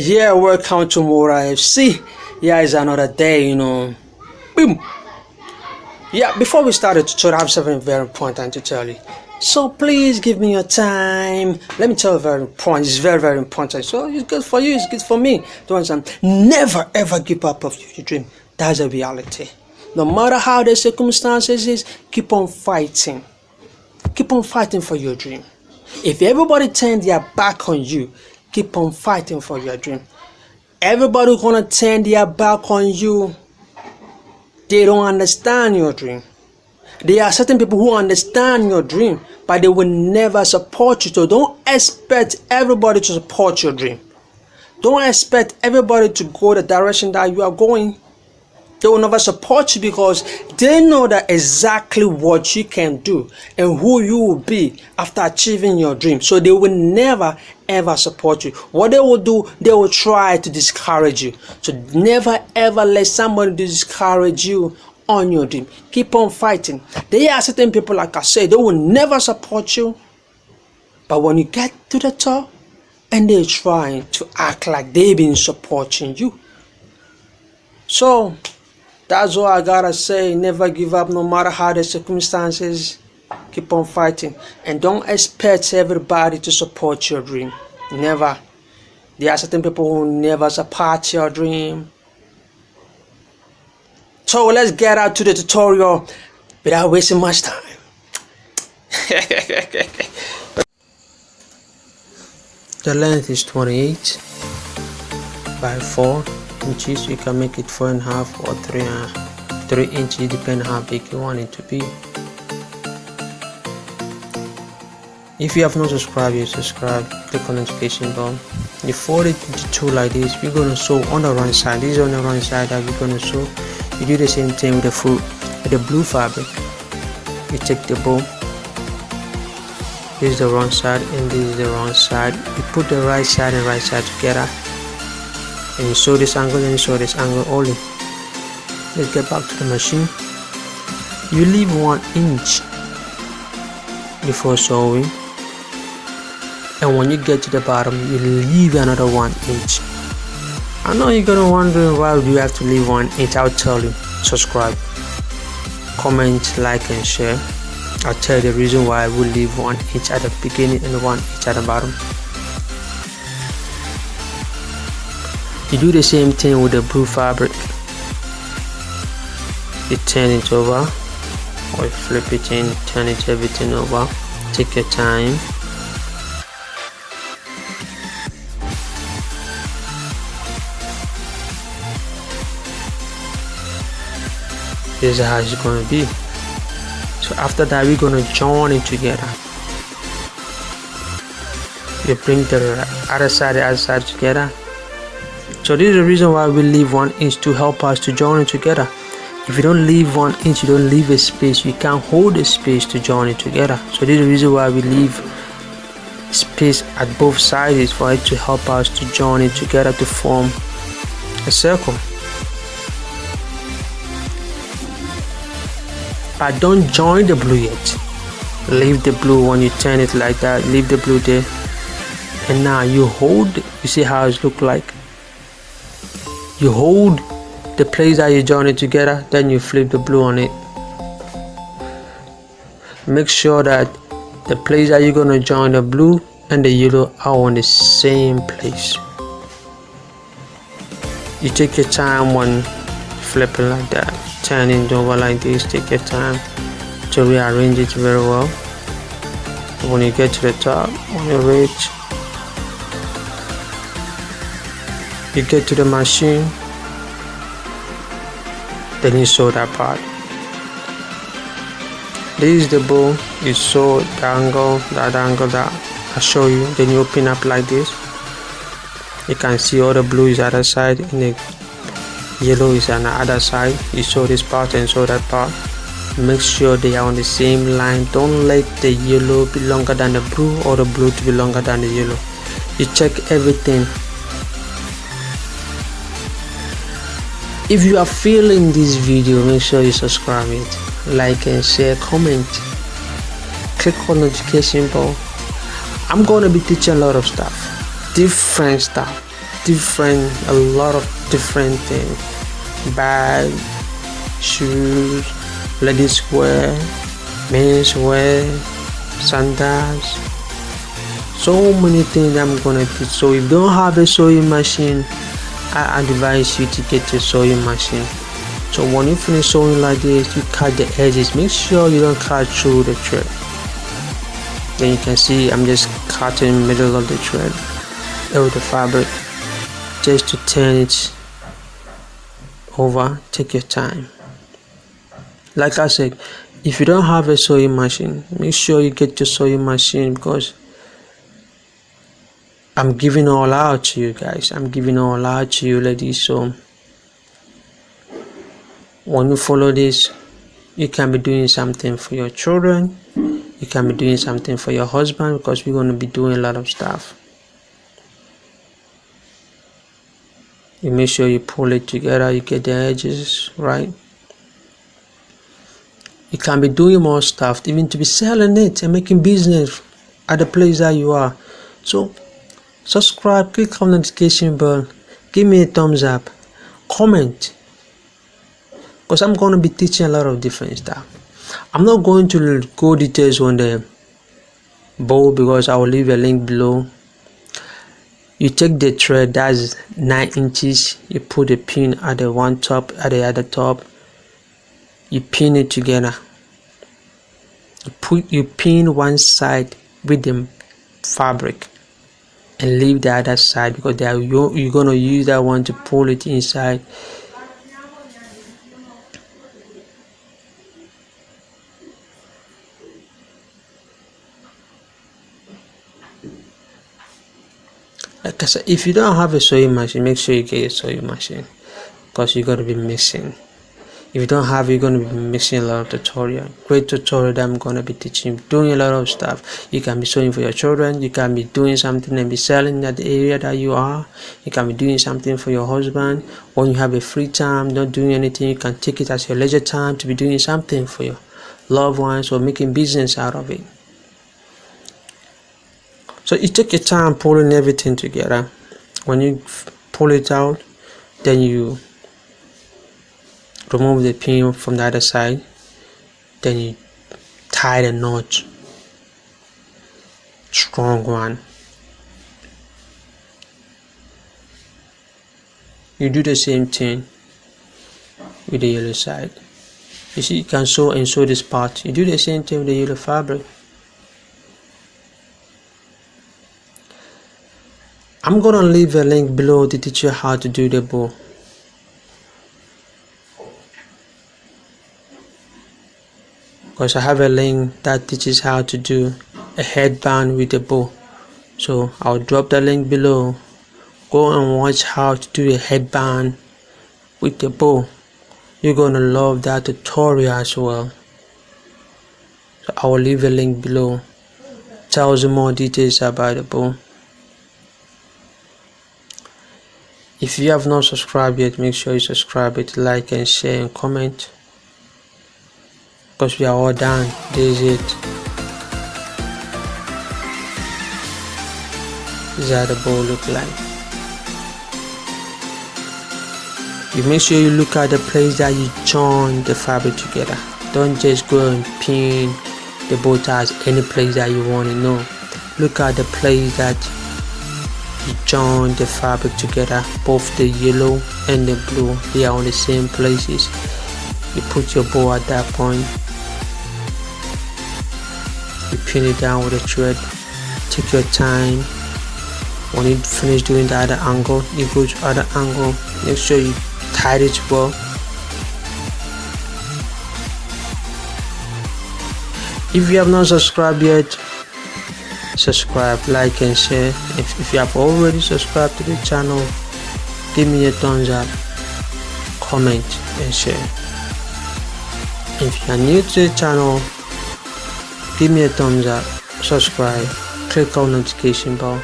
Yeah, welcome to Mora FC. Yeah, it's another day, Boom. Yeah, before we start the tutorial, I have something very important to tell you. So please give me your time. Let me tell you very important. It's very, very important. So it's good for you, it's good for me. Don't understand. Never ever give up of your dream. That's a reality. No matter how the circumstances is, keep on fighting. Keep on fighting for your dream. If everybody turn their back on you, keep on fighting for your dream. Everybody gonna turn their back on you. They don't understand your dream. There are certain people who understand your dream, but they will never support you. So don't expect everybody to support your dream. Don't expect everybody to go the direction that you are going. They will never support you because they know that exactly what you can do and who you will be after achieving your dream. So they will never ever support you. What they will do, they will try to discourage you. So never ever let somebody discourage you on your dream. Keep on fighting. There are certain people, like I said, they will never support you. But when you get to the top and they're trying to act like they've been supporting you. So that's all I gotta say. Never give up no matter how the circumstances. Keep on fighting. And don't expect everybody to support your dream. Never. There are certain people who never support your dream. So let's get out to the tutorial without wasting much time. The length is 28 by 4 inches. You can make it 4.5 or 3 inches, depending how big you want it to be. If you have not subscribed, you subscribe, click on the notification bell. You fold it into two like this. We're gonna sew on the right side. This is on the right side that we're gonna sew. You do the same thing with the blue fabric. You take the bow. This is the wrong side and this is the wrong side. You put the right side and right side together. And you sew this angle and you sew this angle only. Let's get back to the machine. You leave 1 inch before sewing, and when you get to the bottom you leave another 1 inch. I know you're gonna wonder why do you have to leave 1 inch. I'll tell you. Subscribe, comment, like and share. I'll tell you the reason why I will leave 1 inch at the beginning and 1 inch at the bottom. You do the same thing with the blue fabric. You turn it over, or you flip it in, turn it everything over. Take your time. This is how it's gonna be. So after that, we're gonna join it together. You bring the other side together. So this is the reason why we leave 1 inch, to help us to join it together. If you don't leave 1 inch, you don't leave a space, you can't hold the space to join it together. So this is the reason why we leave space at both sides, for it to help us to join it together to form a circle. But don't join the blue yet. Leave the blue when you turn it like that. Leave the blue there. And now you hold, you see how it looks like. You hold the place that you join it together, then you flip the blue on it. Make sure that the place that you're gonna join the blue and the yellow are on the same place. You take your time when flipping like that, turning it over like this. Take your time to rearrange it very well. When you get to the top, when you reach, you get to the machine, then you sew that part. This is the bow. You sew the angle, that angle that I show you. Then you open up like this. You can see all the blue is other side and the yellow is on the other side. You sew this part and sew that part. Make sure they are on the same line. Don't let the yellow be longer than the blue or the blue to be longer than the yellow. You check everything. If you are feeling this video, make sure you subscribe it, like and share, comment, click on the notification bell. I'm gonna be teaching a lot of stuff, different stuff. a lot of different things: bag, shoes, ladies wear, men's wear, sandals, so many things I'm gonna teach. So if you don't have a sewing machine, I advise you to get a sewing machine. So when you finish sewing like this, you cut the edges. Make sure you don't cut through the thread. Then you can see I'm just cutting in the middle of the thread with the fabric just to turn it over. Take your time. Like I said, if you don't have a sewing machine, make sure you get your sewing machine, because I'm giving all out to you guys. I'm giving all out to you ladies. So when you follow this, you can be doing something for your children. You can be doing something for your husband, because we're going to be doing a lot of stuff. You make sure you pull it together, you get the edges right. You can be doing more stuff, even to be selling it and making business at the place that you are. So subscribe, click on the notification bell, give me a thumbs up, comment, because I'm going to be teaching a lot of different stuff. I'm not going to go details on the bow, because I will leave a link below. You take the thread that's 9 inches, you put a pin at the one top, at the other top, you pin it together. You pin one side with the fabric and leave the other side, because you're gonna use that one to pull it inside. Like I said, if you don't have a sewing machine, make sure you get a sewing machine, because you're gonna be missing. If you don't have, you're going to be missing a lot of tutorial. Great tutorial that I'm going to be teaching, doing a lot of stuff. You can be sewing for your children. You can be doing something and be selling at the area that you are. You can be doing something for your husband. When you have a free time, not doing anything, you can take it as your leisure time to be doing something for your loved ones, or making business out of it. So you take your time pulling everything together. When you pull it out, then you remove the pin from the other side, then you tie the knot, strong one. You do the same thing with the yellow side. You see, you can sew and sew this part. You do the same thing with the yellow fabric. I'm gonna leave a link below to teach you how to do the bow. Because I have a link that teaches how to do a headband with a bow. So I'll drop the link below. Go and watch how to do a headband with the bow. You're gonna love that tutorial as well. So I will leave a link below. Tells you more details about the bow. If you have not subscribed yet, make sure you subscribe, it, like and share and comment. Because we are all done. This is it. This is how the bow look like. You make sure you look at the place that you join the fabric together. Don't just go and pin the bow ties any place that you want to know. Look at the place that you join the fabric together. Both the yellow and the blue, they are on the same places. You put your bow at that point. You pin it down with a thread. Take your time. When you finish doing the other angle, you go to other angle. Make sure you tie it well. If you have not subscribed yet, subscribe, like and share. If you have already subscribed to the channel, give me a thumbs up, comment and share. If you are new to the channel, give me a thumbs up, subscribe, click on notification bell.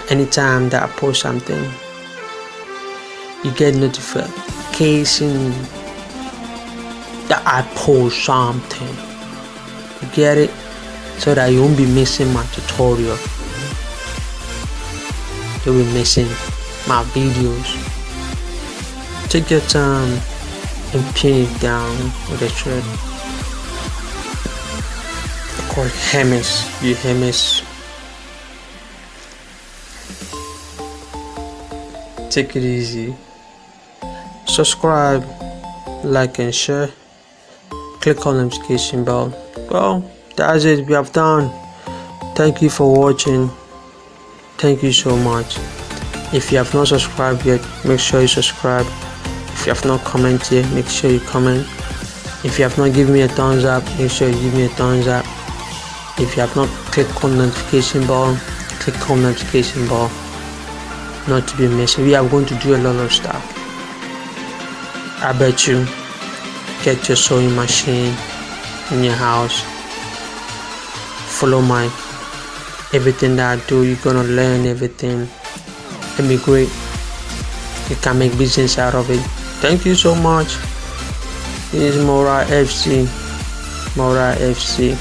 Anytime that I post something, you get notification that I post something. You get it? So that you won't be missing my tutorial. You'll be missing my videos. Take your time and pin it down with a thread. Called Hermes. You Hermes. Take it easy. Subscribe, like and share. Click on the notification bell. Well, that's it. We have done. Thank you for watching. Thank you so much. If you have not subscribed yet, make sure you subscribe. If you have not commented yet, make sure you comment. If you have not given me a thumbs up, make sure you give me a thumbs up. If you have not clicked on the notification bell, click on the notification bell. Not to be missed. We are going to do a lot of stuff. I bet you get your sewing machine in your house. Follow my everything that I do. You're gonna learn everything. It'll be great. You can make business out of it. Thank you so much. This is Mora FC. Mora FC.